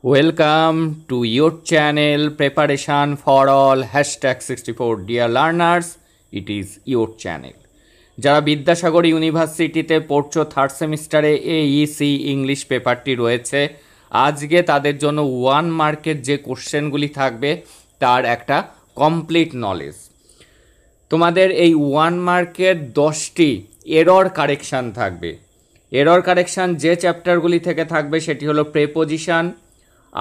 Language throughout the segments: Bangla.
Welcome to your channel Preparation for All #64 Dear Learners, it is your channel. যারা বিদ্যাসাগর ইউনিভার্সিটিতে পড়ছো থার্ড সেমিস্টারে এইসি ইংলিশ পেপারটি রয়েছে, আজকে তাদের জন্য 1 মার্কের যে কোশ্চেনগুলি থাকবে তার একটা কমপ্লিট নলেজ। তোমাদের এই 1 মার্কের 10টি এরর কারেকশান থাকবে। এরর কারেকশান যে চ্যাপ্টারগুলি থেকে থাকবে সেটি হলো preposition,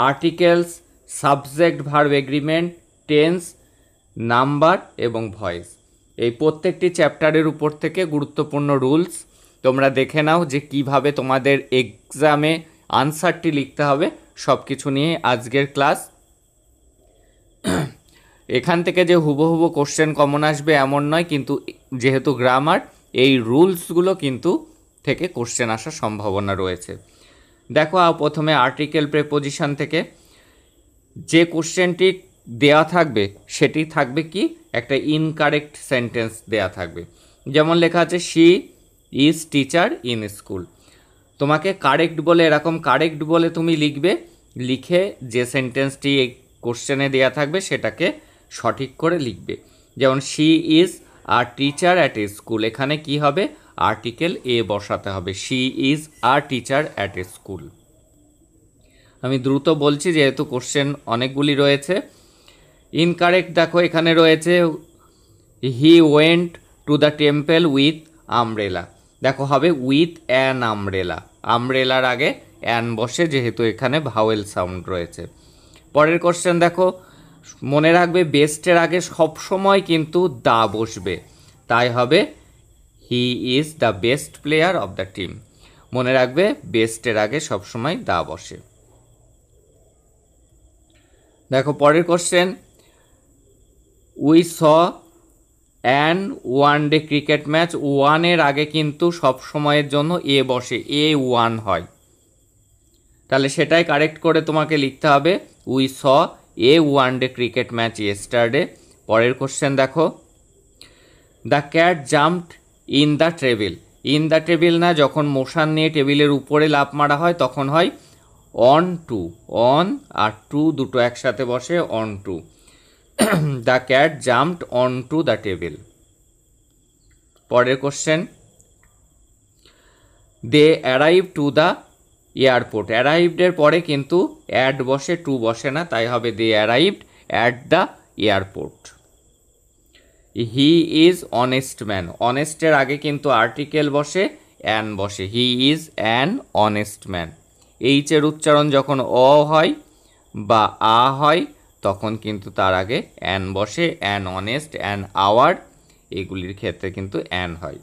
articles, subject verb agreement, tense, number এবং ভয়েস। এই প্রত্যেকটি চ্যাপ্টারের উপর থেকে গুরুত্বপূর্ণ রুলস তোমরা দেখে নাও যে কিভাবে তোমাদের এক্সামে আনসারটি লিখতে হবে, সব কিছু নিয়ে আজকের ক্লাস। এখান থেকে যে হুবহু কোশ্চেন কমন আসবে এমন নয়, কিন্তু যেহেতু গ্রামার, এই রুলসগুলো কিন্তু থেকে কোশ্চেন আসার সম্ভাবনা রয়েছে। দেখো প্রথমে আর্টিকেল প্রেপোজিশন থেকে যে কোশ্চেনটি দেয়া থাকবে সেটি থাকবে কি, একটা ইনকারেক্ট সেন্টেন্স দেয়া থাকবে। যেমন লেখা আছে she is teacher in school. তোমাকে কারেক্ট বলে, এরকম কারেক্ট বলে তুমি লিখবে, লিখে যে সেন্টেন্সটি এই কোশ্চেনে দেয়া থাকবে সেটাকে সঠিক করে লিখবে। যেমন she is a teacher at a school, এখানে কি হবে, আর্টিকেল এ বসাতে হবে, she is a teacher at a school. আমি দ্রুত বলছি যেহেতু কোশ্চেন অনেকগুলি রয়েছে। ইনকারেক্ট দেখো এখানে রয়েছে হি went to the temple with umbrella. দেখো হবে উইথ অ্যান আমব্রেলা, আমব্রেলার আগে অ্যান বসে যেহেতু এখানে ভাওয়েল সাউন্ড রয়েছে। পরের কোশ্চেন দেখো, মনে রাখবে বেস্টের আগে সবসময় কিন্তু দা বসবে, তাই হবে he is the best player of the team. মনে রাখবে বেস্টের আগে সবসময় দা বসে। দেখো পরের question, we saw an one day cricket match. ওয়ানের আগে কিন্তু সব সময়ের জন্য এ বসে, এ ওয়ান হয়, তাহলে সেটাই কারেক্ট করে তোমাকে লিখতে হবে we saw A one day cricket match yesterday. পরের কোশ্চেন দেখো, the cat jumped in the table. In the table না, যখন মোশন নিয়ে টেবিলের উপরে লাফ মারা হয় তখন হয় অন টু। অন আর টু দুটো একসাথে বসে, onto. The cat jumped onto the table. পরের question, they arrive to the airport. অ্যারাইভডের পরে কিন্তু অ্যাট বসে, টু বসে না, তাই হবে they arrived at the airport. He is honest man. অনেস্টের আগে কিন্তু আর্টিকেল বসে, অ্যান বসে, he is an honest man. এইচের উচ্চারণ যখন অ হয় বা আ হয় তখন কিন্তু তার আগে অ্যান বসে, অ্যান অনেস্ট, অ্যান আওয়ার, এগুলির ক্ষেত্রে কিন্তু অ্যান হয়।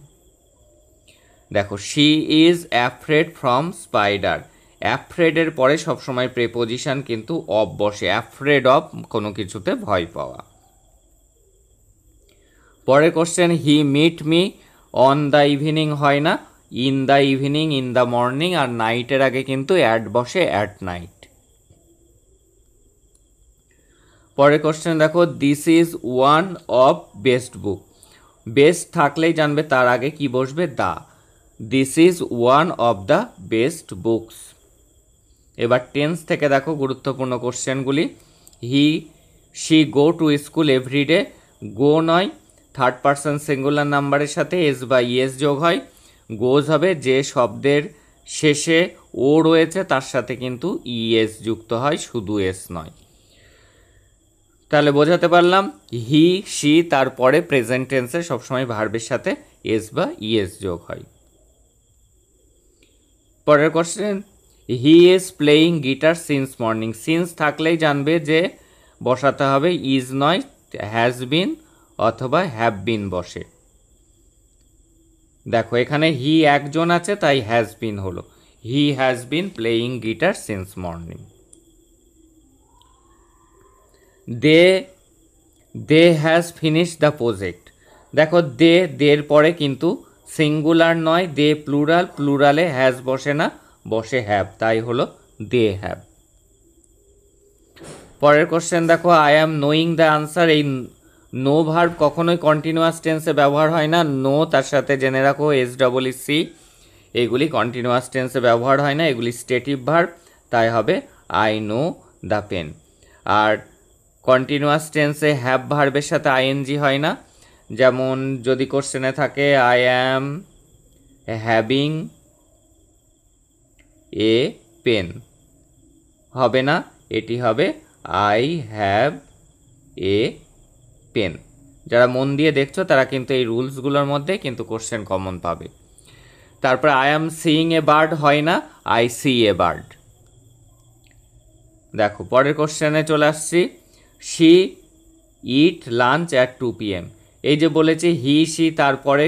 দেখো she is afraid from spider. অ্যাফ্রেডের পরে সবসময় প্রেপোজিশন কিন্তু অফ বসে, অ্যাফ্রেড অফ কোনো কিছুতে ভয় পাওয়া। পরের question, he meet me on the evening হয় না, in the evening, in the morning, আর নাইটের আগে কিন্তু অ্যাট বসে, অ্যাট নাইট। পরের কোশ্চেন দেখো, this is one of best book. Best থাকলেই জানবে তার আগে কি বসবে, the. This is one of the best books. এবার টেন্স থেকে দেখো গুরুত্বপূর্ণ কোশ্চেনগুলি। He she go to school everyday. Go নয়, থার্ড পারসন সিঙ্গুলার নাম্বারের সাথে এস বা ইএস যোগ হয়। গোজ হবে যে শব্দের শেষে ও রয়েছে তার সাথে কিন্তু ইএস যুক্ত হয়, শুধু এস নয়। তাহলে বোঝাতে পারলাম, হি শি তারপরে প্রেজেন্ট টেন্সে সবসময় ভার্বের সাথে এস বা ইএস যোগ হয়। পরের question, he is playing guitar since morning. Since থাকলেই জানবে যে বসাতে হবে ইজ নয়, হ্যাজ বিন অথবা হ্যাভ বিন বসে। দেখো এখানে হি একজন আছে তাই হ্যাজ বিন হলো, he has been playing guitar since morning. They has finish the project. দেখো দের পরে কিন্তু সিঙ্গুলার নয়, দে প্লুরাল, প্লুরালে হ্যাজ বসে না, বসে হ্যাভ, তাই হলো দে হ্যাভ। পরের কোশ্চেন দেখো, I am knowing the answer. এই নো ভার্ব কখনোই কন্টিনিউয়াস টেন্সে ব্যবহার হয় না। নো তার সাথে জেনে রাখো এস ডবল সি, এগুলি কন্টিনিউয়াস টেন্সে ব্যবহার হয় না, এগুলি স্টেটিভ ভার্ব, তাই হবে আই নো দ্য পেন। আর কন্টিনিউয়াস টেন্সে হ্যাভ ভার্বের সাথে আইএনজি হয় না। যেমন যদি কোশ্চেনে থাকে I am having a pen, হবে না, এটি হবে আই হ্যাভ এ পেন। যারা মন দিয়ে দেখছো তারা কিন্তু এই রুলসগুলোর মধ্যে কিন্তু কোশ্চেন কমন পাবে। তারপর I am seeing a bird হয় না, আই সি এ বার্ড। দেখো পরের কোশ্চেনে চলে আসছি, she it lunch at 2 PM। এই যে বলেছি হি সি, তারপরে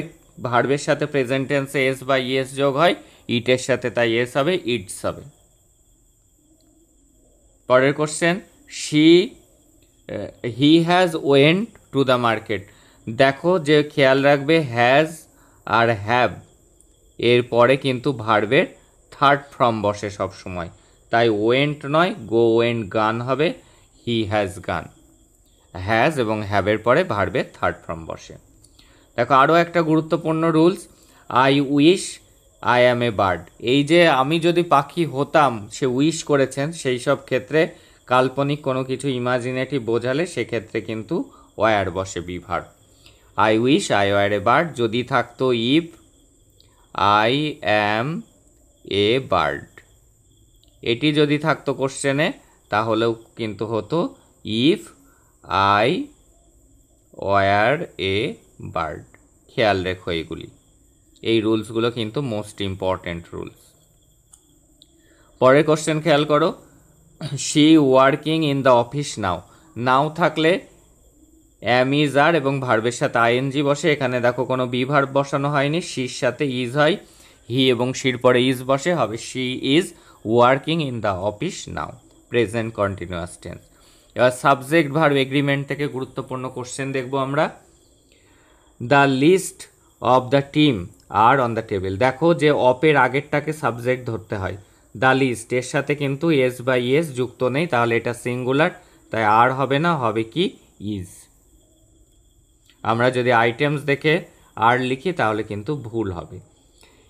ভার্বের সাথে প্রেজেন্ট টেন্সে এস বা ইএস যোগ হয়, ইটের সাথে তাই এস হবে, ইটস হবে। পরের question, he has went to the market. দেখো যে খেয়াল রাখবে হ্যাজ আর হ্যাভ এর পরে কিন্তু ভার্বের থার্ড ফর্ম বসে সব সময়, তাই ওয়েন্ট নয়, গো ওয়েন্ট গান হবে, হি হ্যাজ গান। হ্যাজ এবং হ্যাভের পরে ভার্বের থার্ড ফর্ম বসে। দেখো আরও একটা গুরুত্বপূর্ণ rules, I wish I am a bird. এই যে আমি যদি পাখি হতাম, সে উইশ করেছেন, সেই সব ক্ষেত্রে কাল্পনিক কোনো কিছু ইমাজিনেটিভ বোঝালে সেক্ষেত্রে কিন্তু ওয়ার বসে be verb. I wish I were a bird যদি থাকতো if I am a bird, এটি যদি থাকতো কোশ্চেনে তাহলেও কিন্তু হতো if I were a bird. খেয়াল রেখো এইগুলি, এই রুলসগুলো কিন্তু মোস্ট ইম্পর্ট্যান্ট রুলস। পরের কোশ্চেন খেয়াল করো, she working in the office now. Now থাকলে অ্যাম ইজ আর এবং ভার্বের সাথে আইএনজি বসে। এখানে দেখো কোনো বি ভার্ব বসানো হয়নি, শির সাথে ইজ হয়, হি এবং শির পরে ইজ বসে, হবে she is working in the office now, present continuous tense. এবার সাবজেক্ট ভার্ব এগ্রিমেন্ট থেকে গুরুত্বপূর্ণ কোশ্চেন দেখব আমরা। The list of the team are on the table. দেখো যে অপের আগেরটাকে সাবজেক্ট ধরতে হয়, দ্য লিস্ট এর সাথে কিন্তু এস বা ইএস যুক্ত নেই, তাহলে এটা সিঙ্গুলার, তাই আর হবে না, হবে কি ইজ। আমরা যদি আইটেমস দেখে আর লিখি তাহলে কিন্তু ভুল হবে।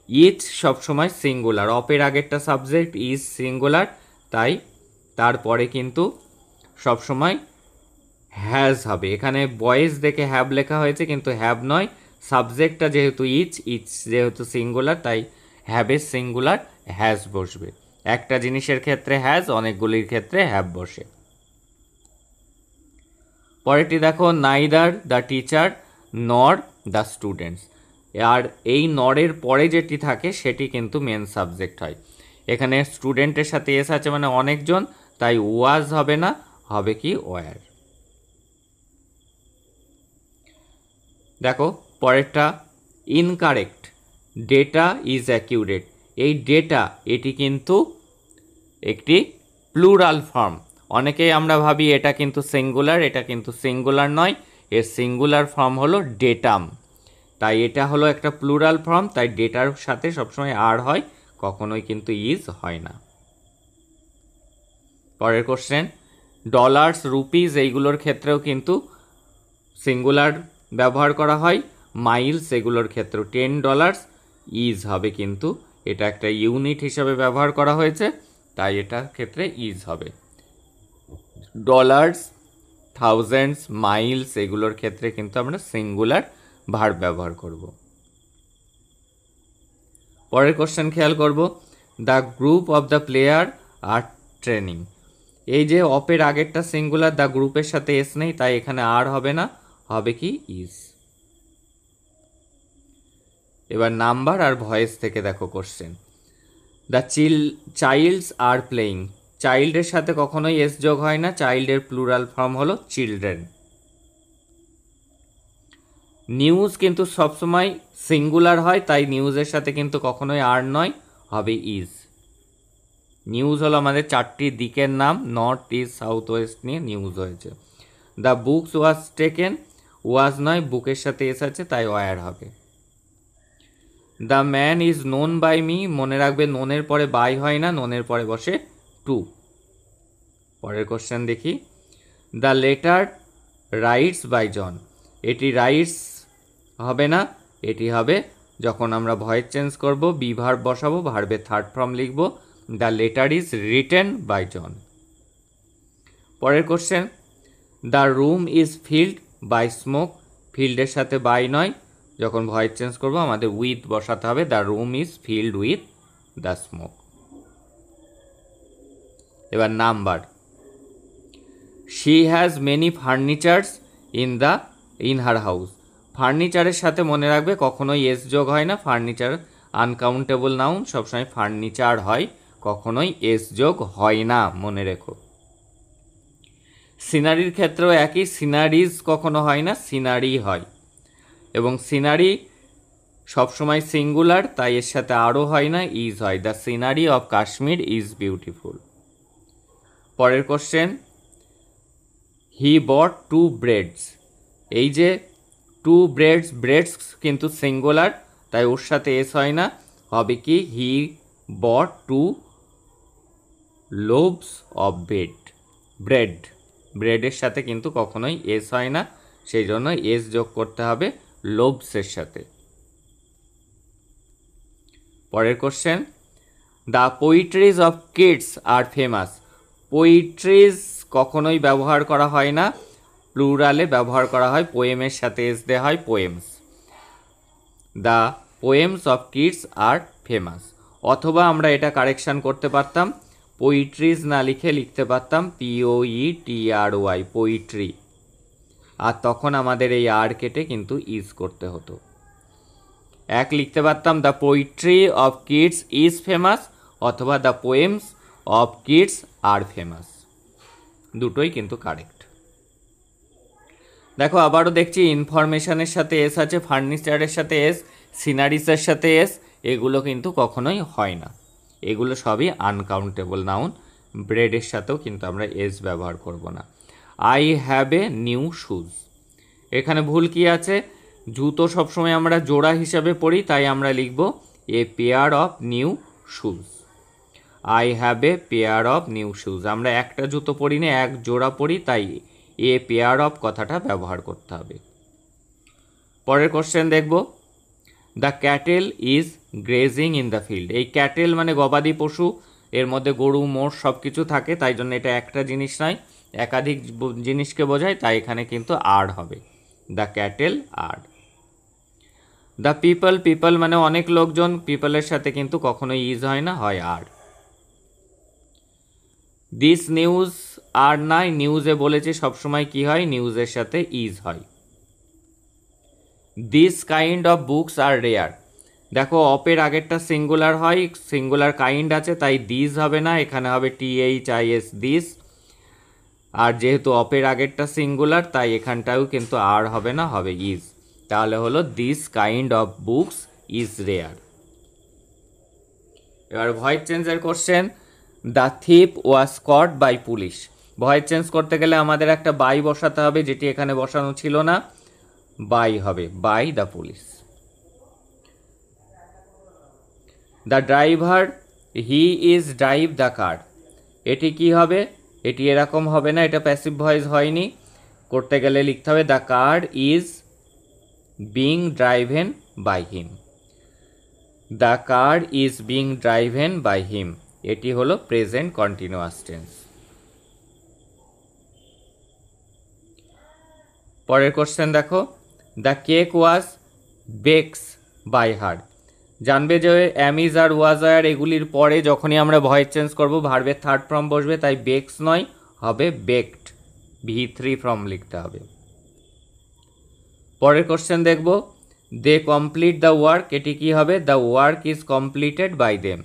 ইচ সবসময় সিঙ্গুলার, অপের আগেরটা সাবজেক্ট, ইজ সিঙ্গুলার, তাই তারপরে কিন্তু সবসময় হ্যাজ হবে। এখানে বয়েজ দেখে হ্যাভ লেখা হয়েছে কিন্তু হ্যাভ নয়, সাবজেক্টটা যেহেতু ইচ, ইচ যেহেতু সিঙ্গুলার, তাই হ্যাভের সিঙ্গুলার হ্যাজ বসবে। একটা জিনিসের ক্ষেত্রে হ্যাজ, অনেকগুলির ক্ষেত্রে হ্যাভ বসে। পরেরটি দেখো, neither the teacher nor the students. আর এই নরের পরে যেটি থাকে সেটি কিন্তু মেন সাবজেক্ট হয়। এখানে স্টুডেন্টের সাথে এস আছে মানে অনেকজন, তাই ওয়াজ হবে না, হবে কি ওয়ার। দেখো পরেরটা, ইনকারেক্ট, ডেটা ইজ অ্যাকিউরেট। এই ডেটা এটি কিন্তু একটি প্লুরাল ফর্ম। অনেকেই আমরা ভাবি এটা কিন্তু সিঙ্গুলার, এটা কিন্তু সিঙ্গুলার নয়, এর সিঙ্গুলার ফর্ম হলো ডেটাম, তাই এটা হলো একটা প্লুরাল ফর্ম, তাই ডেটার সাথে সবসময় আর হয়, কখনোই কিন্তু ইজ হয় না। পরের কোশ্চেন, ডলার্স রুপিস এইগুলোর ক্ষেত্রেও কিন্তু সিঙ্গুলার ব্যবহার করা হয়, মাইলস এগুলোর ক্ষেত্রেও $10 ইজ হবে, কিন্তু এটা একটা ইউনিট হিসাবে ব্যবহার করা হয়েছে, তাই এটার ক্ষেত্রে ইজ হবে। ডলার্স, থাউজেন্ডস, মাইলস এগুলোর ক্ষেত্রে কিন্তু আমরা সিঙ্গুলার ভার্ব ব্যবহার করব। পরের কোশ্চেন খেয়াল করব, the group of the player are training. এই যে অপের আগেরটা সিঙ্গুলার, দ্য গ্রুপের সাথে এস নেই, তাই এখানে আর হবে না, হবে কি ইজ। এবার নাম্বার আর ভয়েস থেকে দেখো question, the childs are playing. চাইল্ডের সাথে কখনোই এস যোগ হয় না, চাইল্ডের প্লুরাল ফর্ম হলো চিলড্রেন। নিউজ কিন্তু সবসময় সিঙ্গুলার হয়, তাই নিউজের সাথে কিন্তু কখনোই আর নয়, হবে ইজ। নিউজ হলো আমাদের চারটি দিকের নাম, নর্থ ইস্ট সাউথ ওয়েস্ট নিয়ে নিউজ হয়েছে। The books was taken, was নয়, বুকের সাথে এস আছে, তাই ওয়ার হবে। The man is known by me, মনে রাখবে নোনের পরে বাই হয় না, নোনের পরে বসে টু। পরের কোশ্চেন দেখি, the letter writes by John. এটি রাইটস হবে না, এটি হবে যখন আমরা ভয়েস চেঞ্জ করব, বি ভার্ব বসাবো, ভার্বের থার্ড ফর্ম লিখব, the letter is written by John. পরের question, the room is filled by smoke. ফিল্ডের সাথে বাই নয়, যখন ভয়েস চেঞ্জ করবো আমাদের উইথ বসাতে হবে। The room is filled with the smoke. এবার number, she has many furnitures in her house. ফার্নিচারের সাথে মনে রাখবে কখনোই এস যোগ হয় না। ফার্নিচার আনকাউন্টেবল নাউন, সবসময় ফার্নিচার হয়, কখনোই এস যোগ হয় না, মনে রেখো। সিনারির ক্ষেত্রেও একই, সিনারিজ কখনো হয় না, সিনারি হয়। এবং সিনারি সবসময় সিঙ্গুলার, তাই এর সাথে আরও হয় না, ইজ হয়। The scenery of Kashmir is beautiful. পরের কোশ্চেন, হি বট টু ব্রেডস। এই যে টু ব্রেডস, ব্রেডস কিন্তু সিঙ্গুলার, তাই ওর সাথে এস হয় না, হবে কি হি বট টু লোভস অফ ব্রেড। ব্রেডের সাথে কিন্তু কখনোই এস হয় না, সেই জন্য এস যোগ করতে হবে লোভসের সাথে। পরের question, the poetries of kids are famous. Poetries কখনোই ব্যবহার করা হয় না, প্লুরালে ব্যবহার করা হয়, পোয়েমের সাথে এস দেওয়া হয়, poems. The poems of kids are famous. অথবা আমরা এটা কারেকশান করতে পারতাম, পোইট্রিজ না লিখে লিখতে পারতাম POETRY, পোইট্রি, আর তখন আমাদের এই আর কেটে কিন্তু ইজ করতে হতো। এক লিখতে পারতাম the poetry of kids is famous, অথবা the poems of kids are famous, দুটোই কিন্তু কারেক্ট। দেখো আবারও দেখছি ইনফরমেশনের সাথে এস আছে, ফার্নিচারের সাথে এস, সিনারিসের সাথে এস, এগুলো কিন্তু কখনোই হয় না, এগুলো সবই আনকাউন্টেবল নাউন। ব্রেডের সাথেও কিন্তু আমরা এস ব্যবহার করব না। I have a new shoes, এখানে ভুল কি আছে, জুতো সবসময় আমরা জোড়া হিসাবে পড়ি, তাই আমরা লিখব a pair of new shoes. I have a pair of new shoes, আমরা একটা জুতো পরি না, এক জোড়া পরি, তাই এ পেয়ার অফ কথাটা ব্যবহার করতে হবে। পরের কোশ্চেন দেখব, the cattle is grazing in the field. এই ক্যাটেল মানে গবাদি পশু, এর মধ্যে গরু মোষ সব কিছু থাকে, তাই জন্য এটা একটা জিনিস নয়, একাধিক জিনিসকে বোঝায়, তাই এখানে কিন্তু আর হবে, the cattle are. The people মানে অনেক লোকজন, পিপলের সাথে কিন্তু কখনোই ইজ হয় না, হয় আর। দিস নিউজ আর নাই, নিউজে বলেছে সবসময় কি হয়, নিউজের সাথে ইজ হয়। This kind of books are rare. দেখো অপের আগেরটা সিঙ্গুলার হয়, সিঙ্গুলার কাইন্ড আছে, তাই দিস হবে না, এখানে হবে THIS, দিস। আর যেহেতু অপের আগেরটা সিঙ্গুলার, তাই এখানটাও কিন্তু আর হবে না, হবে ইজ। তাহলে হলো this kind of books is rare. এবার ভয়েস চেঞ্জের question, the thief was caught by police. Voice change করতে গেলে আমাদের একটা বাই বসাতে হবে, যেটি এখানে বসানো ছিল না, বাই হবে, by the police. The driver he is drive the car, এটি কি হবে, এটি এরকম হবে না, এটা প্যাসিভ ভয়েস হয়নি, করতে গেলে লিখতে হবে the car is being driven by him. The car is being driven by him, এটি হলো প্রেজেন্ট কন্টিনিউয়াস টেন্স। পরের কোশ্চেন দেখো, the cake was bakes by her. জানবে যে অ্যামিজ আর ওয়াজ আর এগুলির পরে যখনই আমরা ভয়েস চেঞ্জ করব ভার্বের থার্ড ফর্ম বসবে, তাই বেকস নয়, হবে বেকড, V3 ফর্ম লিখতে হবে। পরের কোশ্চেন দেখব, দে কমপ্লিট দ্য ওয়ার্ক, এটি কি হবে, the work is completed by them.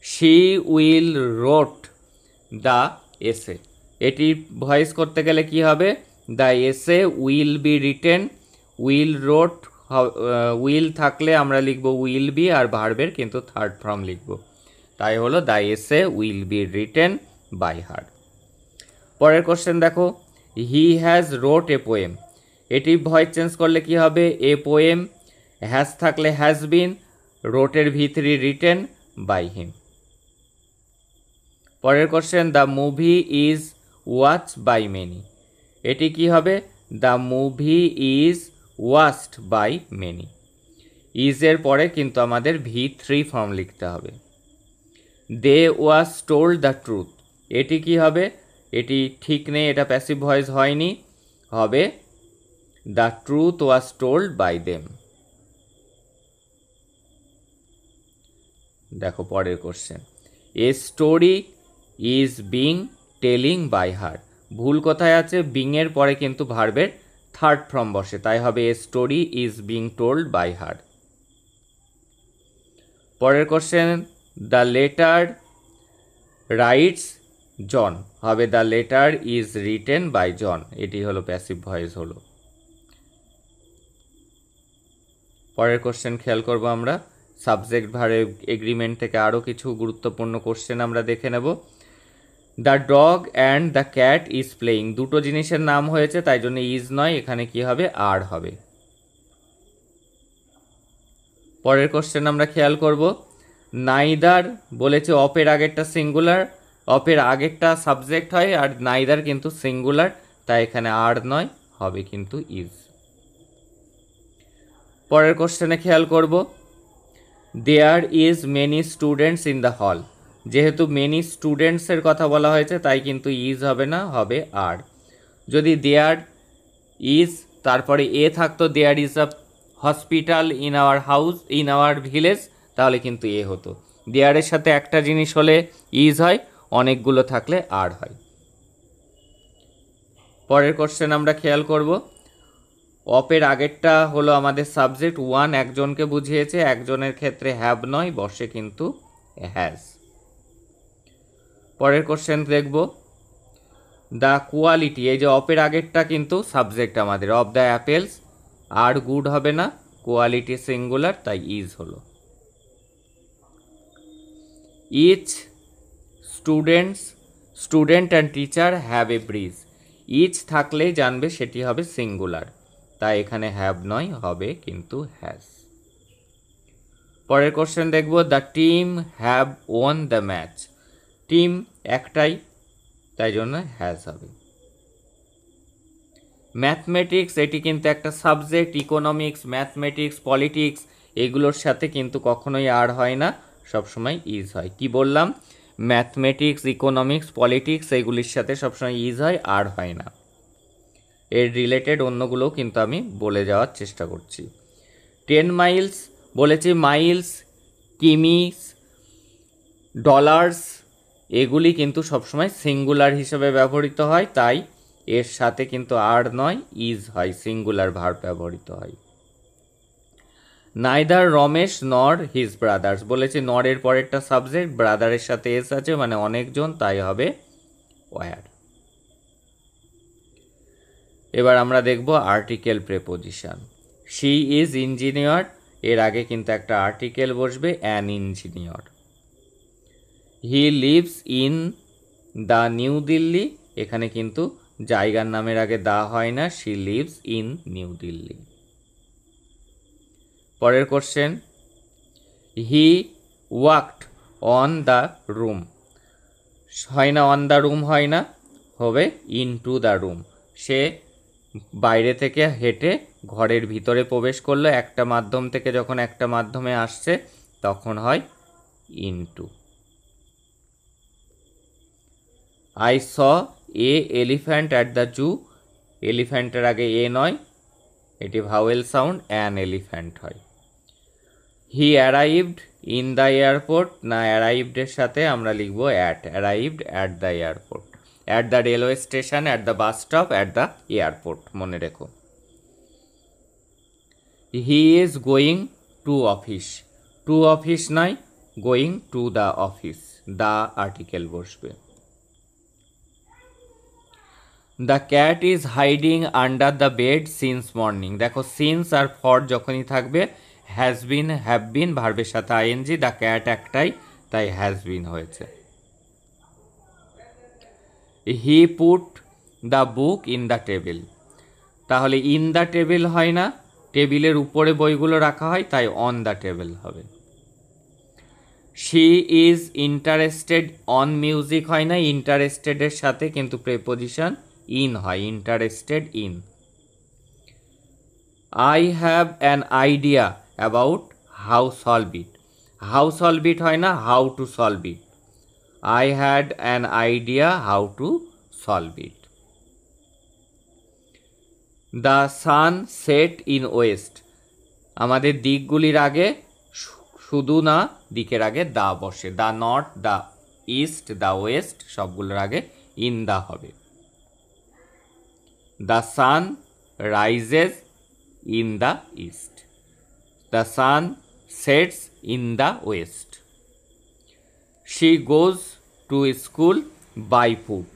She will wrote the essay, এটি ভয়েস করতে গেলে কি হবে, the essay will be written, will wrote, will থাকলে আমরা লিখব উইল বি, আর ভার্বের কিন্তু থার্ড ফর্ম লিখব, তাই হলো the essay will be written by her. পরের কোশ্চেন দেখো, he has wrote a poem, এটি ভয়েস চেঞ্জ করলে কি হবে, এ পোয়েম, হ্যাজ থাকলে হ্যাজ বিন, রোটের V3 রিটেন বাই হিম। পরের question, the movie is watch by many, এটি কি হবে, the movie is watched by many. ইজের পরে কিন্তু আমাদের V3 ফর্ম লিখতে হবে। They was told the truth, এটি কি হবে? এটি ঠিক নেই, এটা প্যাসিভ ভয়েস হয়নি, হবে the truth was told by them. দেখো পরের question, a story is being telling by her, ভুল কোথায় আছে? বিং এর পরে কিন্তু ভার্বের থার্ড ফর্ম বসে, তাই হবে a story is being told by her. পরের question, the letter writes John, হবে the letter is written by John, এটি হলো প্যাসিভ ভয়েস হলো। পরের কোশ্চেন খেয়াল করব আমরা, সাবজেক্ট ভার্ব এগ্রিমেন্ট থেকে আরও কিছু গুরুত্বপূর্ণ কোশ্চেন আমরা দেখে নেব। The dog and the cat is playing, দুটো জিনিসের নাম হয়েছে তাই জন্য ইজ নয়, এখানে কি হবে? আর হবে। পরের কোশ্চেন আমরা খেয়াল করব, নাইদার বলেছে অপের আগেরটা সিঙ্গুলার, অপের আগেরটা সাবজেক্ট হয়, আর নাইদার কিন্তু সিঙ্গুলার, তাই এখানে আর নয়, হবে কিন্তু ইজ। পরের কোশ্চেনে খেয়াল করব, there is many students in the hall, যেহেতু মেনি স্টুডেন্টসের কথা বলা হয়েছে তাই কিন্তু ইজ হবে না, হবে আর। যদি দেয়ার ইজ তারপরে এ থাকতো, there is a hospital in our house in our village, তাহলে কিন্তু এ হতো। দেয়ারের সাথে একটা জিনিস হলে ইজ হয়, অনেকগুলো থাকলে আর হয়। পরের কোশ্চেন আমরা খেয়াল করব, অপের আগেরটা হলো আমাদের সাবজেক্ট, ওয়ান একজনকে বুঝিয়েছে, একজনের ক্ষেত্রে হ্যাভ নয়, বসে কিন্তু হ্যাজ। পরের কোশ্চেন দেখব, দ্য কোয়ালিটি, এই যে অপের আগেরটা কিন্তু সাবজেক্ট আমাদের, of the apples, are good হবে না, কোয়ালিটি সিঙ্গুলার, তাই ইজ হলো। Each student and teacher have a bridge, each থাকলেই জানবে সেটি হবে সিঙ্গুলার, তাই এখানে হ্যাভ নয়, হবে কিন্তু হ্যাজ। পরের কোশ্চেন দেখব, the team have one the match, team একটাই তাই জন্য হ্যাজ হবে। ম্যাথমেটিক্স, এটি কিন্তু একটা সাবজেক্ট, ইকোনমিক্স, ম্যাথমেটিক্স, পলিটিক্স, এগুলোর সাথে কিন্তু কখনোই আর হয় না, সবসময় ইজ হয়। কি বললাম? ম্যাথমেটিক্স, ইকোনমিক্স, পলিটিক্স এগুলির সাথে সবসময় ইজ হয়, আর হয় না। এর রিলেটেড অন্যগুলোও কিন্তু আমি বলে যাওয়ার চেষ্টা করছি। 10 মাইলস বলেছি, মাইলস, কিমিস, ডলার্স এগুলি কিন্তু সবসময় সিঙ্গুলার হিসেবে ব্যবহৃত হয়, তাই এর সাথে কিন্তু আর নয়, ইজ হয়, সিঙ্গুলার ভার্ব ব্যবহৃত হয়। নাইদার রমেশ নর হিজ ব্রাদার্স বলেছে, নরের পরেরটা সাবজেক্ট, ব্রাদারের সাথে এস আছে মানে অনেকজন, তাই হবে ওয়ার। এবার আমরা দেখব article preposition. She is engineer, এর আগে কিন্তু একটা আর্টিকেল বসবে, an engineer. He lives in the New Delhi, এখানে কিন্তু জায়গার নামের আগে দা হয় না, she lives in New Delhi. পরের question, he walked on the room, হয় না, অন দ্য রুম হয় না, হবে ইন টু দ্য রুম, সে বাইরে থেকে হেঁটে ঘরের ভিতরে প্রবেশ করলো, একটা মাধ্যম থেকে যখন একটা মাধ্যমে আসছে তখন হয় into. I saw a elephant at the zoo, এলিফ্যান্টের আগে এ নয়, এটি ভাওয়েল সাউন্ড, অ্যান এলিফ্যান্ট হয়। He arrived in the airport, না অ্যারাইভডের সাথে আমরা লিখব at, arrived at the airport, at the railway station, at the bus stop, at the airport, মনে রেখো। He is going to office, to office নয়, going to the office, the article বসবে। The cat is hiding under the bed since morning, দেখো সিন্স আর ফর যখনই থাকবে, হ্যাজ বিন, হ্যাভ বিন ভার্বের সাথে আইএনজি, দ্য ক্যাট একটাই তাই হ্যাজ বিন হয়েছে। He put the book in the table, তাহলে ইন দ্য টেবিল হয় না, টেবিলের উপরে বইগুলো রাখা হয়, তাই অন দ্য টেবিল হবে। She is interested on music হয় না, ইন্টারেস্টেডের সাথে কিন্তু প্রেপোজিশন ইন হয়, interested in. I have an idea about how solve it. How solve it হয় না, how to solve it. I had an idea how to solve it. The sun set in west. আমাদের দিকগুলির আগে শুধু না, দিকের আগে দা বসে। The north, the east, the west সবগুলোর আগে ইন দা হবে। The sun rises in the east. The sun sets in the west. She goes to school by foot.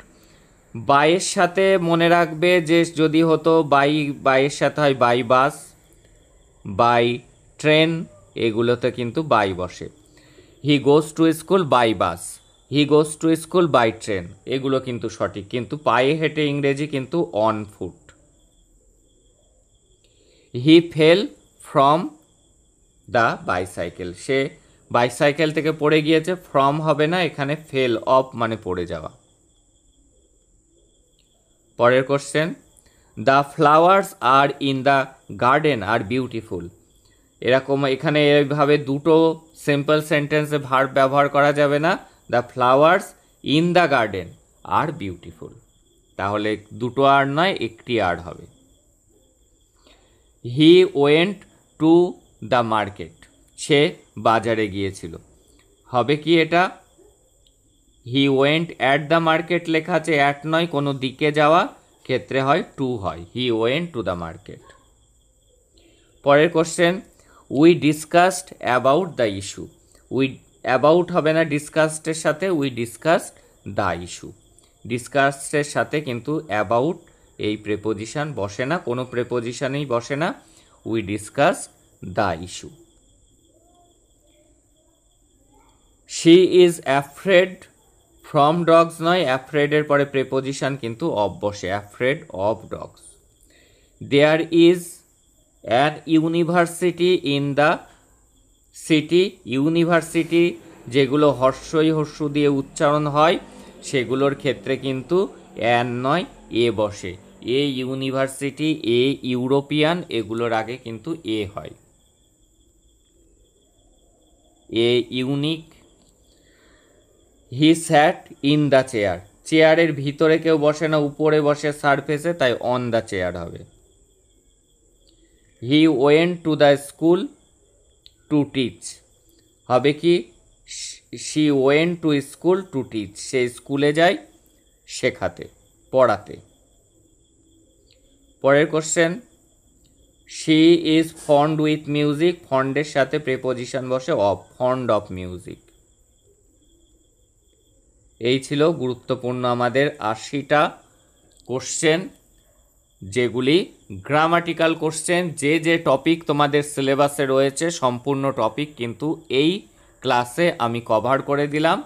বাইয়ের সাথে মনে রাখবে যে যদি হতো বাইয়ের সাথে হয় বাই বাস, বাই ট্রেন, এগুলোতে কিন্তু বাই বসে। He goes to school by bus, he goes to school by train, এগুলো কিন্তু সঠিক, কিন্তু পায়ে হেঁটে ইংরেজি কিন্তু on foot. He fell from the bicycle. সে বাইসাইকেল থেকে পড়ে গিয়েছে, ফ্রম হবে না, এখানে ফেল অফ মানে পড়ে যাওয়া। পরের question, the flowers are in the garden are beautiful. এরকম এখানে এইভাবে দুটো সিম্পল সেন্টেন্সে ভার্ব ব্যবহার করা যাবে না। The flowers in the garden are beautiful, তাহলে দুটো আর নয়, একটি আর হবে। He went to the market. সে বাজারে গিয়েছিল, হবে কি এটা? He went at the market লেখা আছে, অ্যাট নয়, কোনো দিকে যাওয়া ক্ষেত্রে হয় টু হয়। He went to the market. পরের question, we discussed about the issue. We about হবে না ডিসকাসডের সাথে, উই ডিসকাসড দ্য ইস্যু। ডিসকাসডের সাথে কিন্তু অ্যাবাউট এই প্রেপোজিশন বসে না, কোনো প্রেপোজিশনেই বসে না। We discuss the issue. She is afraid from dogs নয়, অ্যাফ্রেডের পরে প্রেপোজিশন কিন্তু অফ বসে, afraid of dogs. There is an university in the city. University যেগুলো হর্ষই হর্ষ দিয়ে উচ্চারণ হয় সেগুলোর ক্ষেত্রে কিন্তু অ্যান নয়, এ বসে। এ ইউনিভার্সিটি, এ ইউরোপিয়ান, এগুলোর আগে কিন্তু এ হয়। A unique. He sat in the chair. চেয়ারের ভিতরে কেউ বসে না, উপরে বসে সারফেসে, তাই অন দ্য চেয়ার হবে। He went to the school to teach, হবে কি? She went to school to teach. সে স্কুলে যায় শেখাতে, পড়াতে। পরের question, she is fond with music. ফন্ডের সাথে প্রেপোজিশন বসে অফ, ফন্ড অফ মিউজিক। এই ছিল গুরুত্বপূর্ণ আমাদের 80টা কোশ্চেন, যেগুলি গ্রামাটিক্যাল কোশ্চেন। যে যে টপিক তোমাদের সিলেবাসে রয়েছে সম্পূর্ণ টপিক কিন্তু এই ক্লাসে আমি কভার করে দিলাম।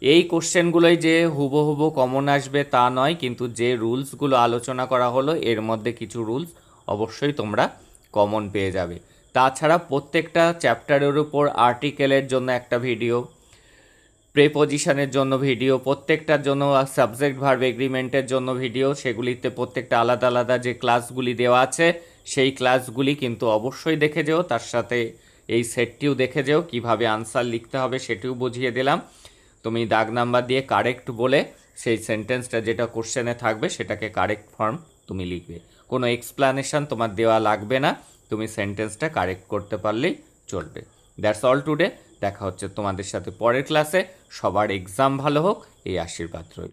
এই কোশ্চেনগুলোই যে হুবহু কমন আসবে তা নয়, কিন্তু যে রুলসগুলো আলোচনা করা হলো এর মধ্যে কিছু রুলস অবশ্যই তোমরা কমন পেয়ে যাবে। তাছাড়া প্রত্যেকটা চ্যাপ্টারের উপর আর্টিকেলের জন্য একটা ভিডিও, প্রেপোজিশনের জন্য ভিডিও, প্রত্যেকটার জন্য সাবজেক্ট ভার্ব এগ্রিমেন্টের জন্য ভিডিও, সেগুলিতে প্রত্যেকটা আলাদা আলাদা যে ক্লাসগুলি দেওয়া আছে সেই ক্লাসগুলি কিন্তু অবশ্যই দেখে যেও। তার সাথে এই সেটটিও দেখে যেও, কীভাবে আনসার লিখতে হবে সেটিও বুঝিয়ে দিলাম। তুমি দাগ নাম্বার দিয়ে কারেক্ট বলে সেই সেন্টেন্সটা যেটা কোশ্চেনে থাকবে সেটাকে কারেক্ট ফর্ম তুমি লিখবে। কোনো এক্সপ্লানেশন তোমার দেওয়া লাগবে না, তুমি সেন্টেন্সটা কারেক্ট করতে পারলেই চলবে। That's all today. দেখা হচ্ছে তোমাদের সাথে পরের ক্লাসে। সবার এক্সাম ভালো হোক এই আশীর্বাদ রইল।